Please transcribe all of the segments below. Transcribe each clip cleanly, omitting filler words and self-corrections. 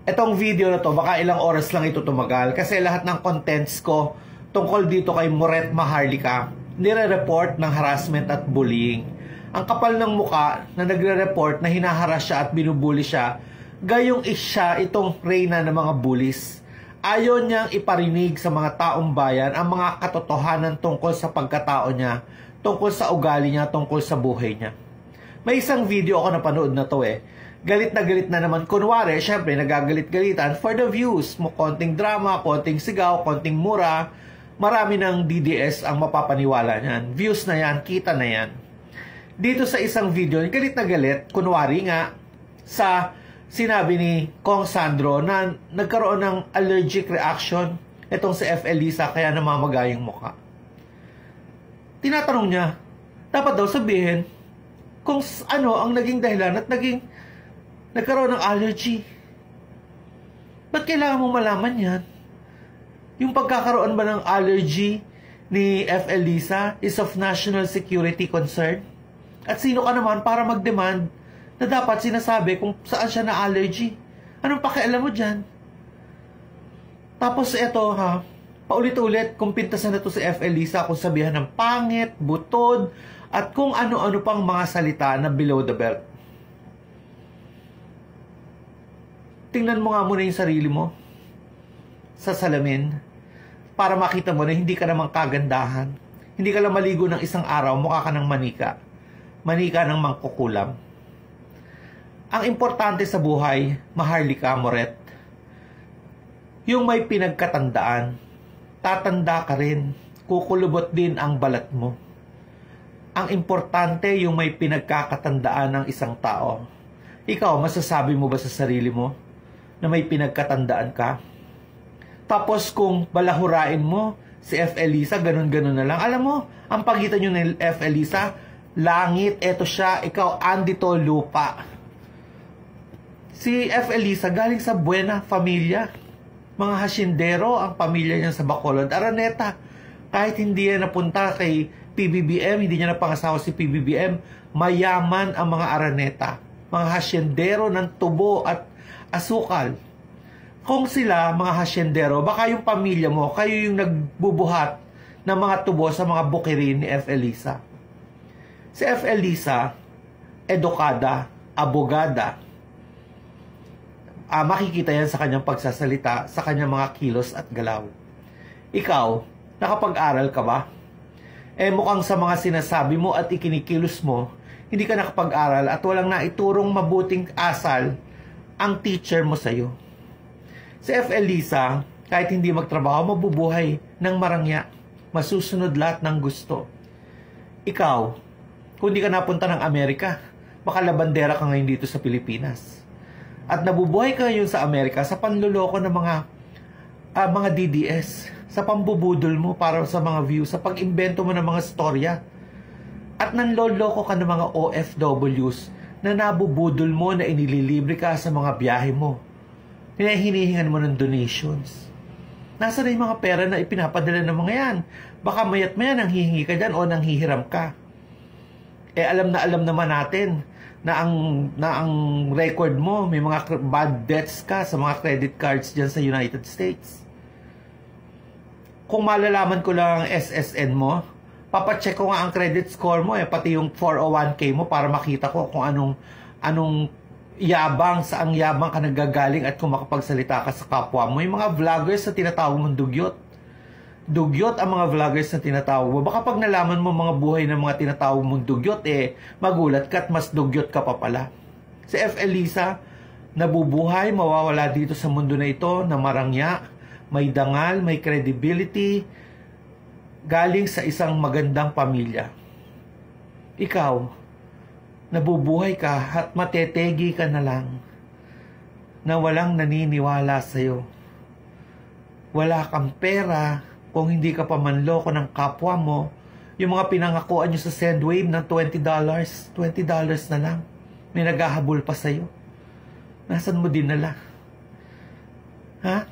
Etong video na to, baka ilang oras lang ito tumagal kasi lahat ng contents ko tungkol dito kay Moret Maharlika nire-report ng harassment at bullying. Ang kapal ng muka na nagre-report na hinaharas siya at binubuli siya, gayong siya itong reyna ng mga bullies. Ayaw niyang iparinig sa mga taong bayan ang mga katotohanan tungkol sa pagkatao niya, tungkol sa ugali niya, tungkol sa buhay niya. May isang video ako napanood na to Galit na naman. Kunwari, syempre, nagagalit-galitan for the views. Konting drama, konting sigaw, konting mura. Marami ng DDS ang mapapaniwala niyan. Views na yan, kita na yan. Dito sa isang video, galit na galit, kunwari nga, sa sinabi ni Kong Sandro na nagkaroon ng allergic reaction itong si F. Elisa kaya namamaga yung mukha. Tinatanong niya, dapat daw sabihin kung ano ang naging dahilan at nagkaroon ng allergy. Ba't kailangan mo malaman yan? Yung pagkakaroon ba ng allergy ni F. Elisa is of national security concern? At sino ka naman para mag-demand na dapat sinasabi kung saan siya na allergy? Anong pakialam mo dyan? Tapos eto paulit-ulit, kung pintasan na to si F. Elisa, kung sabihan ng pangit, butod, at kung ano-ano pang mga salita na below the belt. Tingnan mo nga muna yung sarili mo sa salamin para makita mo na hindi ka namang kagandahan. Hindi ka lang maligo ng isang araw, mukha ka ng manika. Manika ng mangkukulam. Ang importante sa buhay, Maharlika Moret, yung may pinagkatandaan, tatanda ka rin, kukulubot din ang balat mo. Ang importante yung may pinagkakatandaan ng isang tao. Ikaw, masasabi mo ba sa sarili mo na may pinagkatandaan ka? Tapos kung balahurain mo si F. Elisa, ganun-ganun na lang. Alam mo, ang pagitan nyo ni F. Elisa, langit, eto siya, ikaw, andito, lupa. Si F. Elisa galing sa buena familia. Mga hasyendero ang pamilya niya sa Bacolod, Araneta. Kahit hindi niya napunta kay PBBM, hindi niya napangasawa si PBBM, mayaman ang mga Araneta. Mga hasyendero ng tubo at asukal. Kung sila, mga hasyendero, baka yung pamilya mo, kayo yung nagbubuhat ng mga tubo sa mga bukirin ni F. Elisa. Si F. Elisa, edukada, abogada. Makikita yan sa kanyang pagsasalita, sa kanyang mga kilos at galaw. Ikaw, nakapag-aral ka ba? Mukhang sa mga sinasabi mo at ikinikilos mo, hindi ka nakapag-aral at walang naiturong mabuting asal ang teacher mo sa'yo. Si F. Elisa, kahit hindi magtrabaho, mabubuhay ng marangya. Masusunod lahat ng gusto. Ikaw, kung di ka napunta ng Amerika, baka labandera ka ngayon dito sa Pilipinas. At nabubuhay ka ngayon sa Amerika sa panluloko ng mga DDS, sa pambubudol mo para sa mga views, sa pag-imbento mo ng mga storya. At nanloloko ka ng mga OFWs na nabubudol mo na inililibre ka sa mga biyahe mo. Hinihingan mo ng donations. Nasa na yung mga pera na ipinapadala ng mga yan? Baka mayat maya nang hihingi ka dyan o nang hihiram ka. Alam naman natin na ang record mo, may mga bad debts ka sa mga credit cards dyan sa United States. Kung malalaman ko lang ang SSN mo, papacheck ko nga ang credit score mo, pati yung 401k mo para makita ko kung anong yabang, saang yabang ka nagagaling at kung makapagsalita ka sa kapwa mo. Yung mga vloggers na tinatawag mong dugyot. Dugyot ang mga vloggers na tinatawag mo. Baka pag nalaman mo mga buhay ng mga tinatawag mong dugyot, magulat ka at mas dugyot ka pa pala. Si F. Elisa, nabubuhay, mawawala dito sa mundo na ito na marangya, may dangal, may credibility, galing sa isang magandang pamilya. Ikaw, nabubuhay ka at matetegi ka na lang na walang naniniwala sa'yo. Wala kang pera kung hindi ka pa manloko ng kapwa mo. Yung mga pinangakuan nyo sa Sendwave ng $20 na lang. May naghahabol pa sa'yo. Nasaan mo dinala? Ha?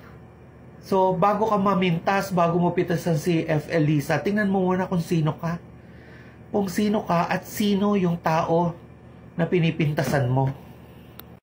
So, bago ka mamintas, bago mo pitasan si F. Elisa, tingnan mo muna kung sino ka. Kung sino ka at sino yung tao na pinipintasan mo.